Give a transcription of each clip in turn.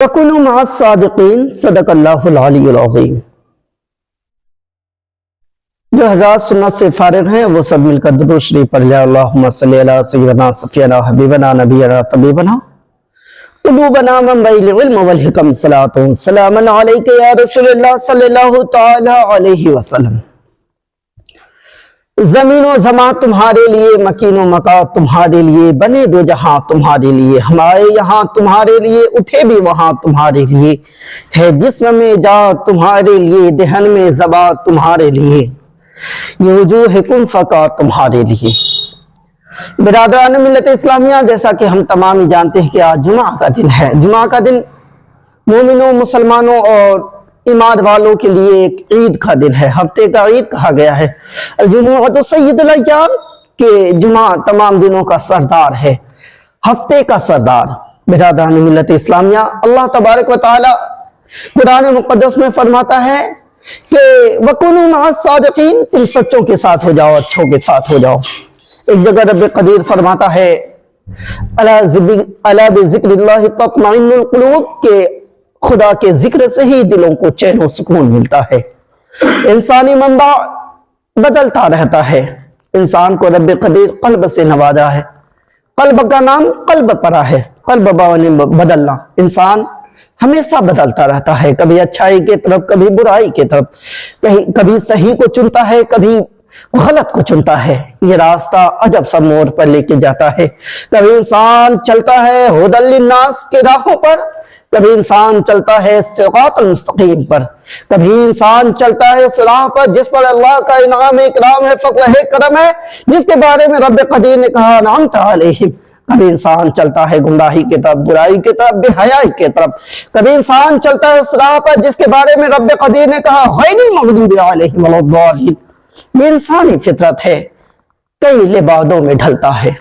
وَكُونُوا مَعَ الصَّادِقِينَ صدق اللہ العلی العظیم۔ جو حضرات سنت سے فارغ ہیں وہ سب مل کر درود شریف پڑھ لیں۔ اللہم صلی علی سیدنا صفینا حبیبنا نبینا طبیبنا قلوبنا منبع العلم والحکم صلاۃ سلام علیک یا رسول اللہ صلی اللہ تعالی علیہ وسلم۔ زمین و زمان تمہارے لیے، مکین و مکان تمہارے لیے، بنے دو جہاں تمہارے لیے، ہمارے یہاں تمہارے لیے، اٹھے بھی وہاں تمہارے لیے، ہے جسم میں جان تمہارے لیے، دہن میں زبان تمہارے لیے، یہ وجوہ کن فقا تمہارے لیے۔ برادران ملت اسلامیہ، جیسا کہ ہم تمام ہی جانتے ہیں کہ آج جمعہ کا دن ہے۔ جمعہ کا دن مومنوں، مسلمانوں اور ایمان والوں کے لیے ایک عید کا دن ہے، ہفتے کا عید کہا گیا ہے۔ الجمعۃ سید الایام، کہ جمعہ تمام دنوں کا سردار ہے، ہفتے کا سردار۔ برادران ملت اسلامیہ، اللہ تبارک و تعالی قرآن مقدس میں فرماتا ہے کہ وَكُونُوا مَعَ الصَّادِقِينَ، تم سچوں کے ساتھ ہو جاؤ، اچھوں کے ساتھ ہو جاؤ۔ ایک جگہ رب قدیر فرماتا ہے الا بذکر اللہ تطمئن القلوب، کہ خدا کے ذکر سے ہی دلوں کو چین و سکون ملتا ہے۔ انسانی منبع بدلتا رہتا ہے، انسان کو رب قدیر قلب سے نوازا ہے، قلب کا نام قلب پڑا ہے، قلب بانے بدلنا، انسان ہمیشہ بدلتا رہتا ہے، کبھی اچھائی کی طرف، کبھی برائی کی طرف، کبھی صحیح کو چنتا ہے، کبھی غلط کو چنتا ہے۔ یہ راستہ عجب سا موڑ پر لے کے جاتا ہے، کبھی انسان چلتا ہے ہدی للناس کے راہوں پر، کبھی انسان چلتا ہے صراط المستقیم پر، کبھی انسان چلتا ہے اس راہ پر جس پر اللہ کا انعام اکرام ہے، فضل ہے، کرم ہے، جس کے بارے میں رب قدیر نے کہا انعمت علیہم۔ کبھی انسان چلتا ہے گمراہی کی طرف، برائی کی طرف، بے حیائی کی طرف، کبھی انسان چلتا ہے اس راہ پر جس کے بارے میں رب قدیر نے کہا غیر المغضوب علیہم ولا الضالین۔ یہ انسانی فطرت ہے، کئی لبادوں میں ڈھلتا ہے۔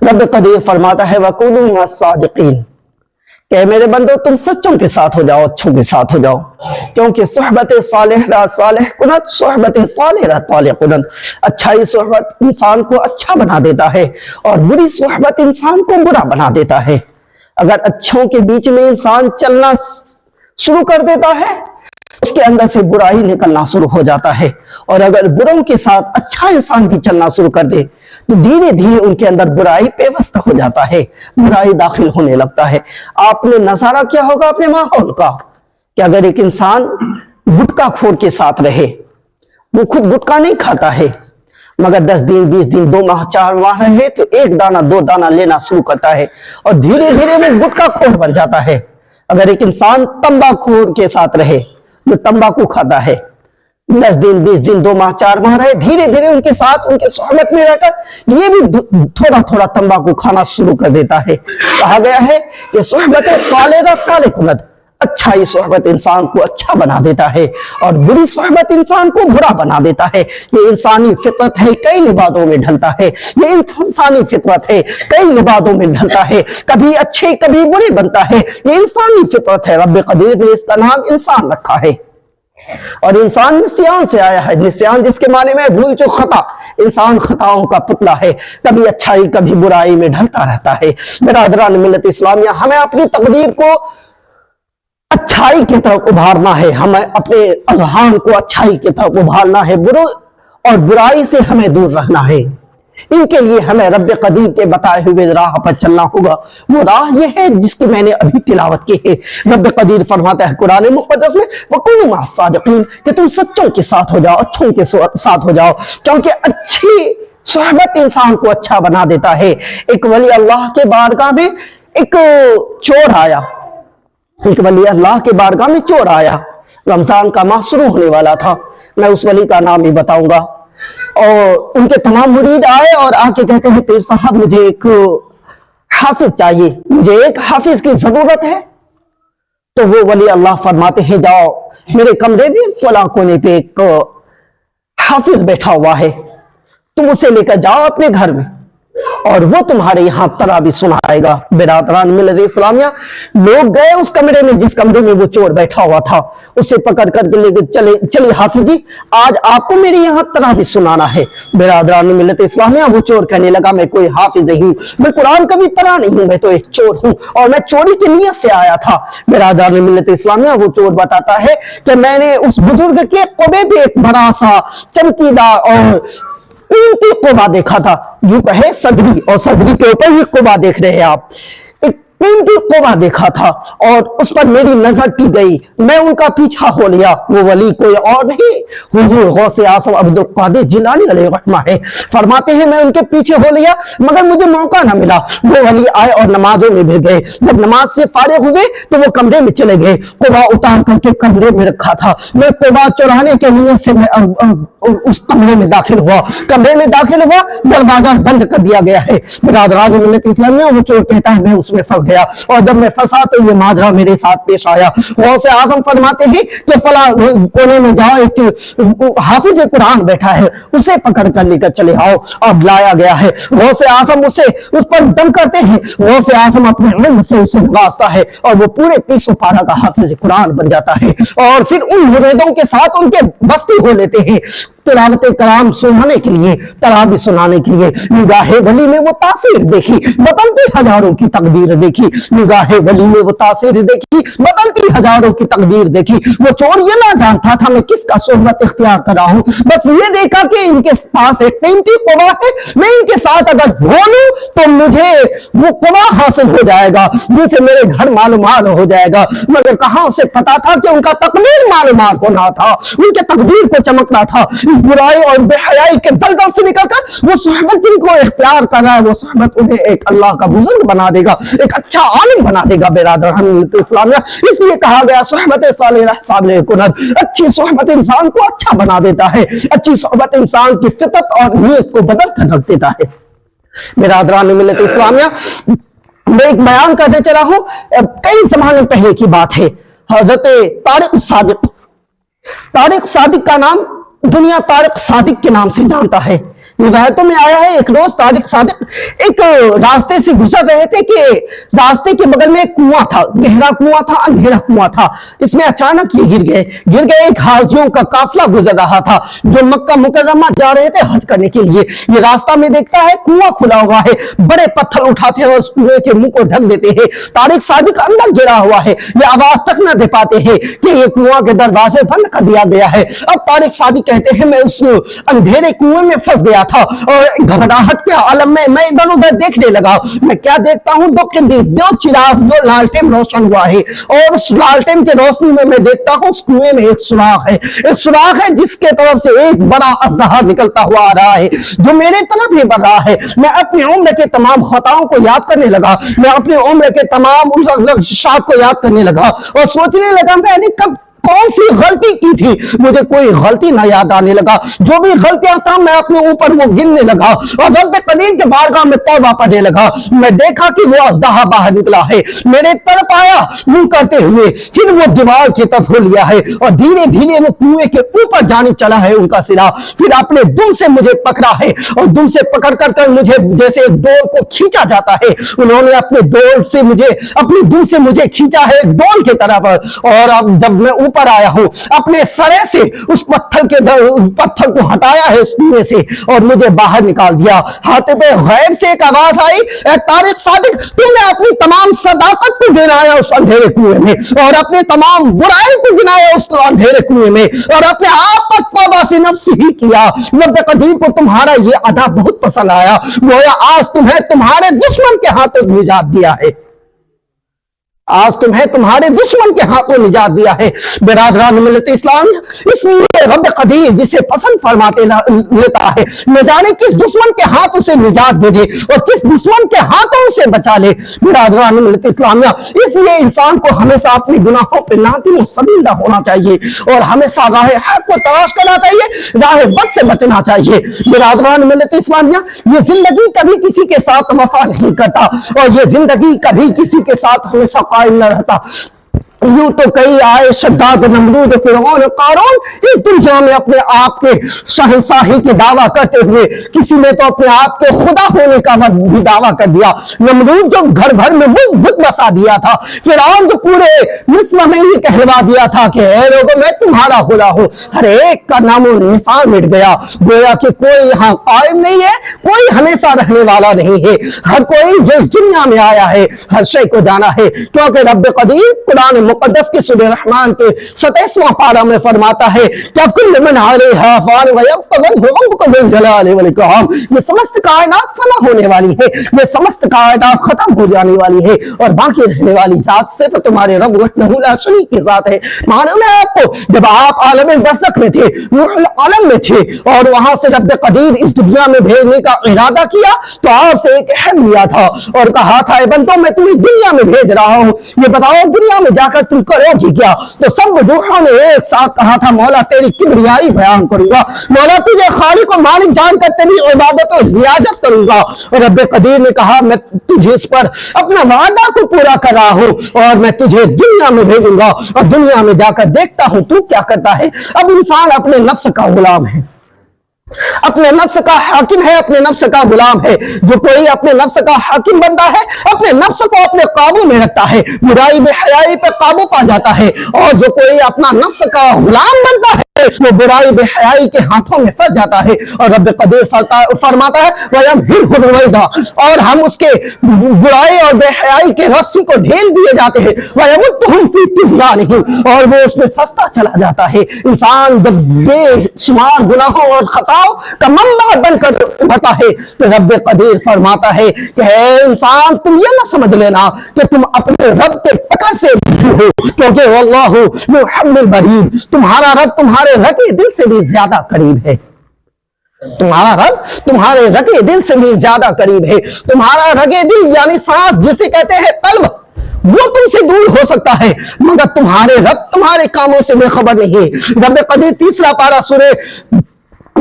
رب قدیر فرماتا ہے وَكُونُوا مَعَ الصَّادِقِينَ، کہ میرے بندو تم سچوں کے ساتھ ہو جاؤ، اچھوں کے ساتھ ہو جاؤ، کیونکہ صحبت صالح را صالح کنت، صحبت طالح را طالح کنت۔ اچھائی صحبت انسان کو اچھا بنا دیتا ہے اور بری صحبت انسان کو برا بنا دیتا ہے۔ اگر اچھوں کے بیچ میں انسان چلنا شروع کر دیتا ہے، اس کے اندر سے برائی نکلنا شروع ہو جاتا ہے، اور اگر بروں کے ساتھ اچھا انسان بھی چلنا شروع کر دے تو دھیرے دھیرے ان کے اندر برائی پیوست ہو جاتا ہے، برائی داخل ہونے لگتا ہے۔ آپ نے نظارہ کیا ہوگا اپنے ماحول کا کہ اگر ایک انسان گٹکا خور کے ساتھ رہے، وہ خود گٹکا نہیں کھاتا ہے، مگر 10 دن 20 دن 2 ماہ 4 ماہ رہے تو 1 دانہ 2 دانہ لینا شروع کرتا ہے، اور دھیرے دھیرے وہ گٹکا خور بن جاتا ہے۔ اگر ایک انسان تمباکو خور کے ساتھ رہے، جو تمباکو کھاتا ہے، 10 دن 20 دن 2 ماہ 4 ماہ رہے، دھیرے دھیرے ان کے ساتھ، ان کے صحبت میں رہ کر یہ بھی تھوڑا تھوڑا تمباکو کھانا شروع کر دیتا ہے۔ کہا گیا ہے کہ صحبت طالح را طالح کنت، اچھائی صحبت انسان کو اچھا بنا دیتا ہے اور بری صحبت انسان کو برا بنا دیتا ہے۔ یہ انسانی فطرت ہے، کئی لبادوں میں ڈھلتا ہے، یہ انسانی فطرت ہے، کئی لبادوں میں ڈھلتا ہے، کبھی اچھے کبھی برے بنتا ہے، یہ انسانی فطرت ہے۔ رب قدیر نے اس کا نام انسان رکھا ہے، اور انسان نسیان سے آیا ہے، نسیان جس کے معنی میں بھول چوک خطا، انسان خطاؤں کا پتلا ہے، کبھی اچھائی کبھی برائی میں ڈھلتا رہتا ہے۔ برادران ملت اسلامیہ، ہمیں اپنی تقدیر کو اچھائی کی طرف ابھارنا ہے، ہمیں اپنے اذہان کو اچھائی کی طرف ابھارنا ہے، برو اور برائی سے ہمیں دور رہنا ہے۔ ان کے لیے ہمیں رب قدیر کے بتائے ہوئے راہ پر چلنا ہوگا۔ وہ راہ یہ ہے جس کی میں نے ابھی تلاوت کی ہے۔ رب قدیر فرماتا ہے قرآن مقدس میں وَكُونُوا مَعَ الصَّادِقِينَ، کہ تم سچوں کے ساتھ ہو جاؤ، اچھوں کے ساتھ ہو جاؤ، کیونکہ اچھی صحبت انسان کو اچھا بنا دیتا ہے۔ ایک ولی اللہ کے بارگاہ میں ایک چور آیا، ایک ولی اللہ کے بارگاہ میں چور آیا، رمضان کا ماہ شروع ہونے والا تھا، میں اس ولی کا نام بھی بتاؤں گا، اور ان کے تمام مرید آئے اور آ کے کہتے ہیں پیر صاحب مجھے ایک حافظ چاہیے، مجھے ایک حافظ کی ضرورت ہے۔ تو وہ ولی اللہ فرماتے ہیں جاؤ میرے کمرے میں فلاں کونے پہ ایک حافظ بیٹھا ہوا ہے، تم اسے لے کر جاؤ اپنے گھر میں، اور وہ تمہارے یہاں تراویح سنائے گا۔ برادران ملت اسلامیہ، لوگ گئے اس کمرے میں جس کمرے میں وہ چور بیٹھا ہوا تھا، اسے پکڑ کر کے لے کے چلے حافظ جی آج آپ کو میرے یہاں تراویح سنانا ہے۔ برادران ملت اسلامیہ، وہ چور کہنے لگا میں کوئی حافظ نہیں ہوں، میں قرآن کبھی پڑھا نہیں ہوں، میں تو ایک چور ہوں اور میں چوری کی نیت سے آیا تھا۔ برادران ملت اسلامیہ، وہ چور بتاتا ہے کہ میں نے اس بزرگ کے قبے پہ ایک بڑا سا چمکیدہ اور قیمتی قبا دیکھا تھا، یوں کہے صدری، اور صدری کے اوپر ہی قبا دیکھ رہے ہیں آپ، ایک قیمتی قبا دیکھا تھا اور اس پر میری نظر ٹک گئی، میں ان کا پیچھا ہو لیا۔ وہ ولی کوئی اور نہیں، حضور غوث اعظم عبد القادر جیلانی علیہ رحمہ ہے۔ فرماتے ہیں میں ان کے پیچھے ہو لیا مگر مجھے موقع نہ ملا۔ وہ ولی آئے اور نمازوں میں بھی گئے، جب نماز سے فارغ ہوئے تو وہ کمرے میں چلے گئے، قبا اتار کر کے کمرے میں رکھا تھا۔ میں قبا چرانے کے نیت سے اس کمرے میں داخل ہوا، دروازہ بند کر دیا گیا ہے۔ برادران ملت اسلامیہ، وہ چور کہتا ہے میں اس میں پھنس گیا اور جب میں پھنسا تو یہ ماجرا میرے ساتھ پیش آیا۔ غوث اعظم فرماتے ہیں کہ فلاں کونے میں جاؤ، ایک حافظ قرآن بیٹھا ہے، اسے پکڑ کر لے کر چلے آؤ، اب لایا گیا ہے۔ غوث اعظم اس پر دم کرتے ہیں، غوث اعظم اپنے علم سے اسے نوازتا ہے اور وہ پورے 300 پارہ کا حافظ قرآن بن جاتا ہے اور پھر ان مریدوں کے ساتھ ان کے بستی ہو لیتے ہیں تلاوت کلام سنانے کے لیے، تراویح سنانے کے لیے۔ نگاہ ولی میں وہ تاثیر دیکھی، بدلتی ہزاروں کی تقدیر دیکھی، نگاہ ولی میں وہ تاثیر دیکھی، بدلتی ہزاروں کی تقدیر دیکھی۔ وہ چور یہ نہ جانتا تھا میں کس کا صحبت اختیار کر رہا ہوں، بس یہ دیکھا کہ ان کے پاس ایک قیمتی قبا ہے، میں ان کے ساتھ اگر بولوں تو مجھے وہ قبا حاصل ہو جائے گا جن سے میرے گھر معلومات ہو جائے گا۔ مگر کہاں اسے پتا تھا کہ ان کا تقدیر معلومات ہونا تھا، ان کے تقدیر کو چمکنا تھا۔ برائی اور بے حیائی کے دلدل سے نکل کر وہ صحبت جن کو اختیار کر رہا ہے، وہ صحبت انہیں ایک اللہ کا بزرگ بنا دے گا، ایک اچھا عالم بنا دے گا۔ برادران ملت اسلامیہ، اس لیے کہا گیا صحبت صالح کنت، اچھی صحبت انسان کو اچھا بنا دیتا ہے، اچھی صحبت انسان کی فطرت اور نیت کو بدل کر رکھ دیتا ہے۔ برادران ملت اسلامیہ، میں ایک بیان کرتے چلا ہوں، کئی زمانے پہلے کی بات ہے۔ حضرت طارق صادق کا نام دنیا طارق صادق کے نام سے جانتا ہے۔ روایتوں میں آیا ہے ایک روز طارق صادق ایک راستے سے گزر رہے تھے کہ راستے کے بغل میں ایک کنواں تھا، گہرا کنواں تھا، اندھیرا کنواں تھا، اس میں اچانک یہ گر گئے۔ ایک حاجیوں کا قافلہ گزر رہا تھا جو مکہ مکرمہ جا رہے تھے حج کرنے کے لیے۔ یہ راستہ میں دیکھتا ہے کنواں کھلا ہوا ہے، بڑے پتھر اٹھاتے ہیں اور اس کنویں کے منہ کو ڈھک دیتے ہیں۔ طارق صادق اندر گرا ہوا ہے، یہ آواز تک نہ دے پاتے ہیں کہ یہ کنواں کے دروازے بند کر دیا گیا ہے۔ اب طارق صادق کہتے ہیں میں اس اندھیرے کنویں میں پھنس گیا تھا اور گھبراہٹ کے عالم میں ادھر ادھر دیکھنے لگا۔ میں کیا دیکھتا ہوں، دو چراغ، دو لالٹین روشن ہوا ہے اور اس لالٹین کے روشنی میں دیکھتا ہوں اس کنویں میں ایک سوراخ ہے جس کے طرف سے ایک بڑا اژدہا نکلتا ہوا آ رہا ہے جو میرے طرف ہی بڑھ رہا ہے۔ میں اپنی عمر کے تمام خطاؤں کو یاد کرنے لگا، میں اپنی عمر کے تمام لغزشات کو یاد کرنے لگا اور سوچنے لگا میں نے کب کون سی غلطی کی تھی، مجھے کوئی غلطی نہ یاد آنے لگا، جو بھی غلطیاں تھا میں اپنے اوپر وہ گننے لگا اور رب قدیر کے بارگاہ میں توبہ پڑھنے لگا۔ میں دیکھا کہ وہ اژدہا باہر نکلا ہے، میرے طرف آیا منہ کرتے ہوئے، پھر وہ دیوار کی طرف ہو لیا ہے اور دھیرے دھیرے وہ کنویں کے اوپر جانب چلا ہے ان کا سرا، پھر اپنے دم سے مجھے پکڑا ہے اور دم سے پکڑ کر مجھے جیسے ایک ڈول کو کھینچا جاتا ہے، انہوں نے اپنے ڈول سے مجھے اپنی دم سے مجھے کھینچا ہے ایک ڈول کی طرف، اور اب جب میں اوپر آیا ہوں اپنے سرے سے اس پتھر کو ہٹایا ہے اس کنویں سے اور مجھے باہر نکال دیا۔ حاطب غیب سے ایک آواز آئی، اے طارق صادق، تم نے اپنی تمام صداقت کو گنایا اس اندھیرے کنویں میں اور اپنی تمام برائی کو گنایا اس اندھیرے کنویں میں اور اپنے آپ پر توبہ فی نفس ہی کیا۔ رب قدیر کو تمہارا یہ ادا بہت پسند آیا، گویا آج تمہیں تمہارے دشمن کے ہاتھوں نجات دیا ہے، آج تمہیں تمہارے دشمن کے ہاتھوں نجات دیا ہے۔ برادران ملت اسلام، اس لیے رب قدیر جسے پسند فرماتے لیتا ہے، نہ جانے کس دشمن کے ہاتھوں سے نجات دے دے اور کس دشمن کے ہاتھوں سے بچا لے۔ برادران ملت اسلامیہ، اس لیے انسان کو ہمیشہ اپنی گناہوں پہ نادم و شرمندہ ہونا چاہیے اور ہمیشہ راہ حق کو تلاش کرنا چاہیے، راہ بد سے بچنا چاہیے۔ برادران ملت اسلامیہ، یہ زندگی کبھی کسی کے ساتھ وفا نہیں کرتا اور یہ زندگی کبھی کسی کے ساتھ ہمیشہ قائم نہ رہتا۔ یوں تو کئی آئے شداد نمرود فرعون قارون اس دنیا میں اپنے آپ کے شہنشاہی کے دعویٰ کرتے ہوئے، کسی نے تو اپنے آپ کے خدا ہونے کا بھی دعویٰ کر دیا۔ نمرود جو گھر گھر میں بت بسا دیا تھا، فرعون جو پورے مصر میں یہ کہلوا دیا تھا کہ اے لوگوں میں تمہارا خدا ہوں، ہر ایک کا نام و نشان مٹ گیا، گویا کہ کوئی یہاں قائم نہیں ہے، کوئی ہمیشہ رہنے والا نہیں ہے، ہر کوئی جو اس دنیا میں آیا ہے ہر شے کو جانا ہے، کیونکہ رب قدیر قرآن مقدس کی سورہ رحمان کے 27واں پارہ میں فرماتا ہے کیا کل من علیہا فان ویبقى وجہ ربک ذو الجلال والاکرام، یہ سمست کائنات فنا ہونے والی ہے، یہ سمست کائنات ختم ہو جانے والی ہے، اور باقی رہنے والی ذات صرف تمہارے رب وحدہ لا شریک کی ذات ہے۔ معلوم ہے آپ کو جب آپ عالم برزخ میں تھے، روح العالم میں تھے، اور وہاں سے رب قدیر اس دنیا میں بھیجنے کا ارادہ کیا تو آپ سے ایک عہد لیا تھا اور کہا تھا اے بندو میں تمہیں دنیا میں بھیج رہا ہوں، یہ بتاؤ دنیا میں جا کر تم کرو گی کیا؟ تو سب روحوں نے ایک ساتھ کہا تھا مولا تیری کبریائی بیان کروں گا، مولا تجھے خالق و مالک جان کر تیری عبادت و زیادت کروں گا، اور رب قدیر نے کہا میں تجھے اس پر اپنا وعدہ کو پورا کر رہا ہوں اور میں تجھے دنیا میں بھیجوں گا، اور دنیا میں جا کر دیکھتا ہوں تو کیا کرتا ہے۔ اب انسان اپنے نفس کا غلام ہے، اپنے نفس کا حاکم ہے، اپنے نفس کا غلام ہے۔ جو کوئی اپنے نفس کا حاکم بنتا ہے، اپنے نفس کو اپنے قابو میں رکھتا ہے، برائی بے حیائی پہ قابو پا جاتا ہے، اور جو کوئی اپنا نفس کا غلام بنتا ہے وہ برائی بے حیائی کے ہاتھوں میں پھنس جاتا ہے، اور رب قدیر فرماتا ہے وَيَمْهِلْهُ الْوَيْدَ، اور ہم اس کے برائی اور بے حیائی کے رسی کو ڈھیل دیے جاتے ہیں، وَيَمُدُّهُمْ فِي طُغْيَانِهِمْ، اور وہ اس میں پھنستا چلا جاتا ہے۔ انسان جب بے شمار گناہوں اور خطاؤں کا منبع بن کر ابھرتا ہے تو رب قدیر فرماتا ہے کہ اے انسان تم یہ نہ سمجھ لینا کہ تم اپنے رب کے پکڑ سے ہو، کیونکہ واللہ یحب البرید، تمہارا رب تمہارے رگے دل سے بھی زیادہ قریب ہے، تمہارا رب تمہارے رگے دل سے بھی زیادہ قریب ہے۔ تمہارا رگے دل یعنی سانس جسے کہتے ہیں قلب، وہ تم سے دور ہو سکتا ہے مگر تمہارے رب تمہارے کاموں سے بے خبر نہیں ہے۔ رب قدیر تیسرا پارہ سورہ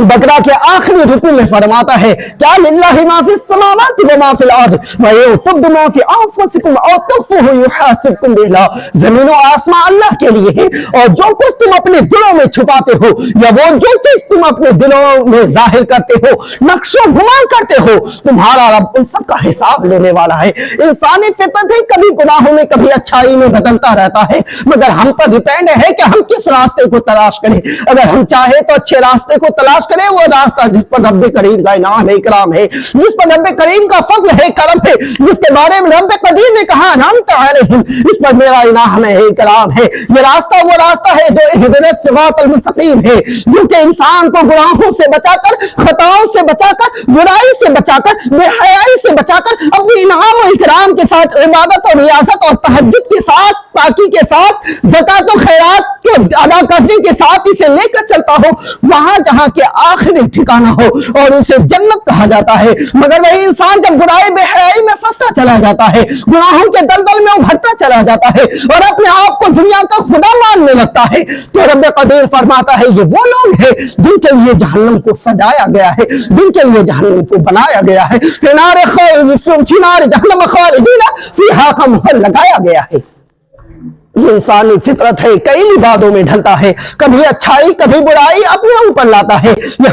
بقرہ کے آخری رکوع میں فرماتا ہے کیا للہ ما فی السماوات و ما فی الارض وَيَعْتُبْدُ مَا فِي أَنفُسِكُمْ أَوْ تُخْفُوهُ يُحَاسِبْكُمْ بِهِ، زمین و آسمان اللہ کے لیے ہے، اور جو کچھ تم اپنے دلوں میں چھپاتے ہو یا وہ جو چیز تم اپنے دلوں میں ظاہر کرتے ہو، نقش و گمان کرتے ہو، تمہارا رب ان سب کا حساب لینے والا ہے۔ انسانی فطرت ہے کبھی گناہوں میں کبھی اچھائی میں بدلتا رہتا ہے، مگر ہم پر ڈیپینڈ ہے کہ ہم کس راستے کو تلاش کریں۔ اگر ہم چاہے تو اچھے راستے کو تلاش کرے، وہ راستہ جس پر رب کریم کا انعام ہے، اکرام ہے، جس پر رب کریم کا فضل ہے، کرم ہے، جس کے بارے میں رب قدیر نے کہا انعمت علیہم، اس پر میرا انعام ہے، اکرام ہے۔ یہ راستہ وہ راستہ ہے جو اہدنا الصراط المستقیم ہے، جو کہ انسان کو گناہوں سے بچا کر، خطاؤں سے بچا کر، برائی سے بچا کر، بے حیائی سے بچا کر، اپنی انعام و اکرام کے ساتھ، عبادت اور ریاضت اور تہجد کے ساتھ، پاکی کے ساتھ، زکوٰۃ و خیرات کو ادا کرنے کے ساتھ اسے لے کر چلتا ہو، وہاں جہاں کے آخری ٹھکانہ ہو، اور اسے جنت کہا جاتا ہے۔ مگر وہی انسان جب برائی بے حیائی میں پھنستا چلا جاتا ہے، گناہوں کے دلدل میں ابھرتا چلا جاتا ہے، اور اپنے آپ کو دنیا کا خدا ماننے لگتا ہے، تو رب قدیر فرماتا ہے یہ وہ لوگ ہیں جن کے لیے جہنم کو سجایا گیا ہے، جن کے لیے جہنم کو بنایا گیا ہے، فی نار جہنم خالدین فیہا کا مہر لگایا گیا ہے۔ یہ انسانی فطرت ہے، کئی لبادوں میں ڈھلتا ہے، کبھی اچھائی کبھی برائی اپنے اوپر لاتا ہے۔ یہ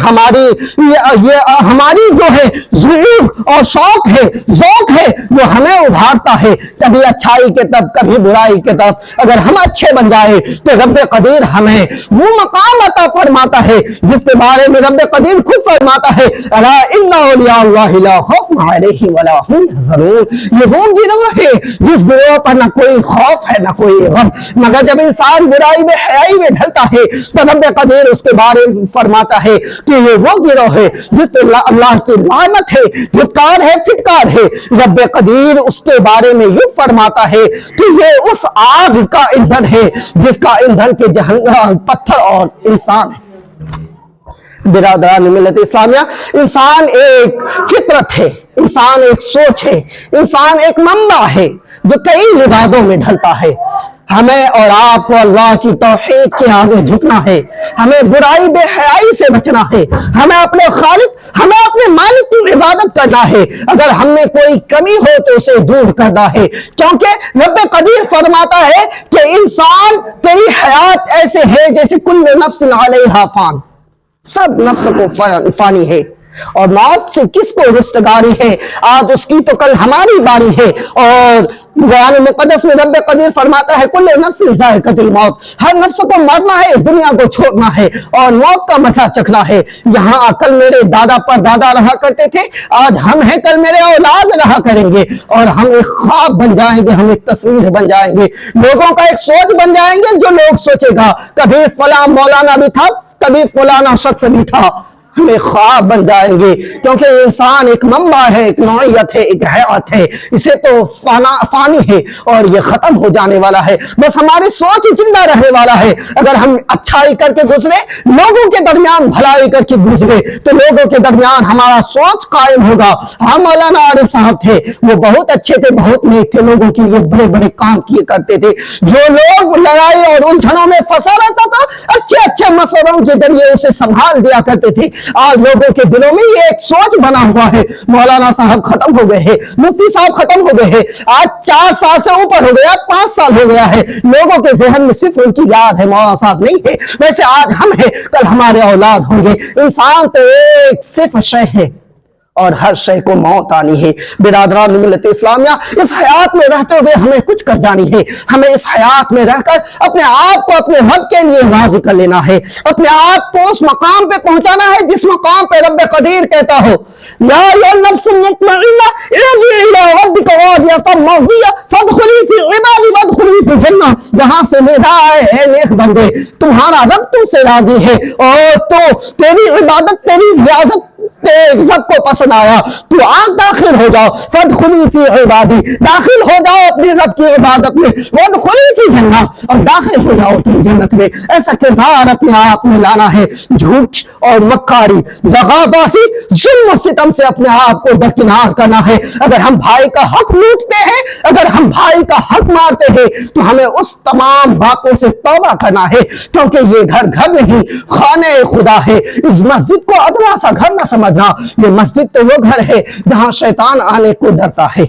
ہماری جو ہے ذوق اور شوق ہے، ذوق ہے، وہ ہمیں ابھارتا ہے کبھی اچھائی کے طرف کبھی برائی کے طرف۔ اگر ہم اچھے بن جائے تو رب قدیر ہمیں وہ مقام عطا فرماتا ہے جس کے بارے میں رب قدیر خود فرماتا ہے الا ان اولیاء اللہ لا خوف علیہم ولا هم يحزنون، یہ وہ گروہ ہے جس گروہ پر نہ کوئی خوف ہے نہ کوئی غم۔ مگر جب انسان برائی میں حیائی میں ڈھلتا ہے تو رب قدیر اس کے بارے میں فرماتا ہے کہ یہ وہ گروہ ہے جس پہ اللہ کی لعنت ہے، دھتکار ہے، پھٹکار ہے۔ رب قدیر اس کے بارے میں یہ فرماتا ہے کہ یہ اس آگ کا ایندھن ہے جس کا ایندھن کے جہنم پتھر اور انسان ہے۔ برادران ملت اسلامیہ، انسان ایک فطرت ہے، انسان ایک سوچ ہے، انسان ایک منبع ہے جو کئی لبادوں میں ڈھلتا ہے۔ ہمیں اور آپ کو اللہ کی توحید کے آگے جھکنا ہے، ہمیں برائی بے حیائی سے بچنا ہے، ہمیں اپنے خالق، ہمیں اپنے مالک کی عبادت کرنا ہے، اگر ہم میں کوئی کمی ہو تو اسے دور کرنا ہے، کیونکہ رب قدیر فرماتا ہے کہ انسان تیری حیات ایسے ہے جیسے کل نفس علیہا فان، سب نفس کو فانی ہے، اور موت سے کس کو رستگاری ہے، آج اس کی تو کل ہماری باری ہے۔ اور قرآن مقدس میں رب قدیر فرماتا ہے کل نفس ذائقۃ الموت، ہر نفس کو مرنا ہے، اس دنیا کو چھوڑنا ہے اور موت کا مزہ چکھنا ہے۔ یہاں کل میرے دادا پر دادا رہا کرتے تھے، آج ہم ہیں، کل میرے اولاد رہا کریں گے، اور ہم ایک خواب بن جائیں گے، ہم ایک تصویر بن جائیں گے، لوگوں کا ایک سوچ بن جائیں گے، جو لوگ سوچے گا کبھی فلاں مولانا بھی تھا، کبھی فلانا شخص بھی تھا، ہمیں خواب بن جائیں گے، کیونکہ انسان ایک منبع ہے، ایک نوعیت ہے، ایک حیات ہے، اسے تو فانی ہے اور یہ ختم ہو جانے والا ہے، بس ہماری سوچ ہی زندہ رہنے والا ہے۔ اگر ہم اچھائی کر کے گزرے، لوگوں کے درمیان بھلائی کر کے گزرے، تو لوگوں کے درمیان ہمارا سوچ قائم ہوگا۔ ہم مولانا عارف صاحب تھے، وہ بہت اچھے تھے، بہت نیک تھے، لوگوں کے لیے بڑے بڑے کام کیے کرتے تھے، جو لوگ لڑائی اور الجھنوں میں پھنسا رہتا تھا، اچھے اچھے مشوروں کے ذریعے اسے سنبھال دیا کرتے تھے۔ آج لوگوں کے دلوں میں یہ ایک سوچ بنا ہوا ہے، مولانا صاحب ختم ہو گئے ہیں، مفتی صاحب ختم ہو گئے ہیں، آج 4 سال سے اوپر ہو گیا، 5 سال ہو گیا ہے، لوگوں کے ذہن میں صرف ان کی یاد ہے، مولانا صاحب نہیں ہے۔ ویسے آج ہم ہیں، کل ہمارے اولاد ہوں گے۔ انسان تو ایک صرف شے ہے اور ہر شے کو موت آنی ہے۔ برادران ملت اسلامیہ، اس حیات میں رہتے ہوئے ہمیں کچھ کر جانی ہے، ہمیں اس حیات میں رہ کر اپنے آپ کو اپنے رب کے لیے راضی کر لینا ہے، اپنے آپ کو اس مقام پہ پہنچانا ہے جس مقام پہ رب قدیر کہتا ہو یا ایھا النفس المطمئنہ ارجعی الی ربک راضیۃ مرضیہ فادخلی فی عبادی وادخلی فی الجنہ۔ جہاں سے میرا اے نیک بندے، تمہارا رب تم سے راضی ہے اور تو تیری عبادت، تیری ریاضت رب کو پسند آیا، تو آج داخل ہو جاؤ، فادخلی فی عبادی، داخل ہو جاؤ اپنے رب کی عبادت میں، وادخلی فی جنہ، اور داخل ہو جاؤ اپنی جنت میں۔ ایسا کردار اپنے آپ میں لانا ہے، جھوٹ اور مکاری، دغابازی، ظلم و ستم سے اپنے آپ کو درکنار کرنا ہے۔ اگر ہم بھائی کا حق لوٹتے ہیں، اگر ہم بھائی کا حق مارتے ہیں، تو ہمیں اس تمام باتوں سے توبہ کرنا ہے، کیونکہ یہ گھر نہیں، خانہ خدا ہے۔ اس مسجد کو ادنا سا گھر نہ سمجھنا، یہ مسجد تو وہ گھر ہے جہاں شیطان آنے کو ڈرتا ہے،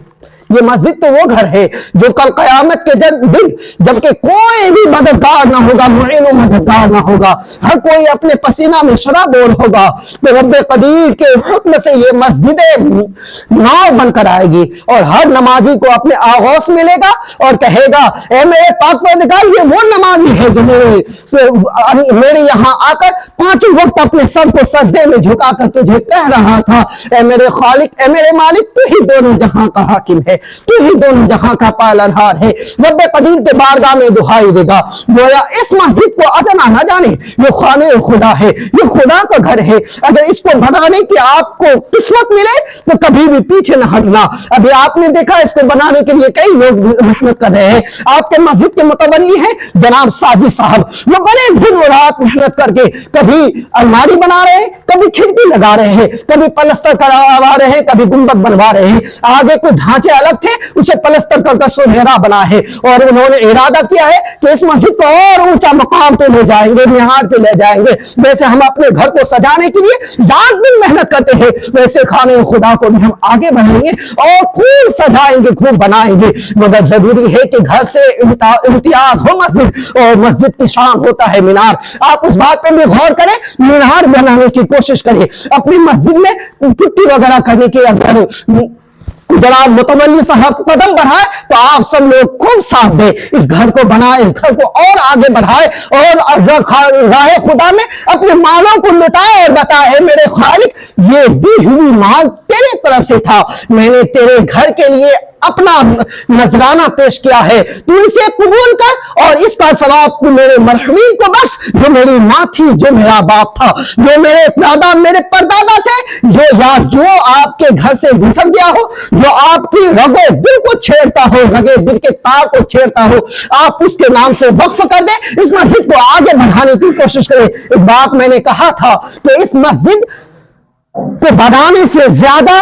یہ مسجد تو وہ گھر ہے جو کل قیامت کے دن جبکہ کوئی بھی مددگار نہ ہوگا، معین و مددگار نہ ہوگا، ہر کوئی اپنے پسینہ میں شرابور ہوگا، تو رب قدیر کے حکم سے یہ مسجد ناؤ بن کر آئے گی، اور ہر نمازی کو اپنے آغوش ملے گا اور کہے گا اے میرے پاک پروردگار، یہ وہ نمازی ہے جو میرے یہاں آ کر 5 وقت اپنے سر کو سجدے میں جھکا کر تجھے کہہ رہا تھا اے میرے خالق، اے میرے مالک، تو ہی دونوں جہاں کا حاکم ہے، تو ہی دونوں جہاں کا پالنہار ہے۔ رب قدیر کے بارگاہ میں دعائی دے گا، گویا اس مسجد کو ادنا نہ جانے، یہ خانہ خدا ہے، یہ خدا کا گھر ہے، اگر اس کو بنانے کی آپ کو قسمت ملے تو کبھی بھی پیچھے نہ ہٹنا۔ ابھی آپ نے دیکھا اس کو بنانے کے لیے کئی لوگ محنت کر رہے ہیں، آپ کے مسجد کے متولی ہیں جناب ساجد صاحب، وہ بڑے دن و رات محنت کر کے کبھی الماری بنا رہے ہیں، کبھی کھڑکی لگا رہے ہیں، کبھی پلستر کروا رہے ہیں، کبھی گنبد بنوا رہے ہیں، آگے کوئی ڈھانچے الگ تھے، اسے پلستر کر کے سنہرا بنا ہے، اور انہوں نے ارادہ کیا ہے کہ اس مسجد کو اور اونچا مقام پہ لے جائیں گے، نہار پہ لے جائیں گے۔ ویسے ہم اپنے گھر کو سجانے کے لیے رات دن محنت کرتے ہیں، ویسے خانہ خدا کو بھی ہم آگے بڑھیں گے اور خوب سجائیں گے، خوب بنائیں گے، مگر ضروری ہے کہ گھر سے امتیاز ہو مسجد، اور مسجد کی شان ہوتا ہے مینار۔ آپ اس بات پہ بھی غور کریں، مینار بنانے کی کوشش کریں، اپنی مسجد میں پٹی وغیرہ کرنے کی اگر جناب متولی صاحب قدم بڑھائے تو آپ سب لوگ خوب ساتھ دیں، اس گھر کو بنائے، اس گھر کو اور آگے بڑھائے، اور راہ خدا میں اپنے مالوں کو لٹائے اور بتائے میرے خالق، یہ دی ہوئی مال تیرے طرف سے تھا، میں نے تیرے گھر کے لیے اپنا نذرانہ پیش کیا ہے، تو اسے قبول کر اور اس کا ثواب تو میرے مرحومین کو بخش، جو میری ماں تھی، جو میرا باپ تھا، جو میرے دادا، میرے پردادا تھے، جو آپ کے گھر سے گزر گیا ہو، جو آپ کی رگے دل کو چھیڑتا ہو، رگے دل کے تار کو چھیڑتا ہو، آپ اس کے نام سے وقف کر دیں، اس مسجد کو آگے بڑھانے کی کوشش کریں۔ ایک بات میں نے کہا تھا کہ اس مسجد کو بنانے سے زیادہ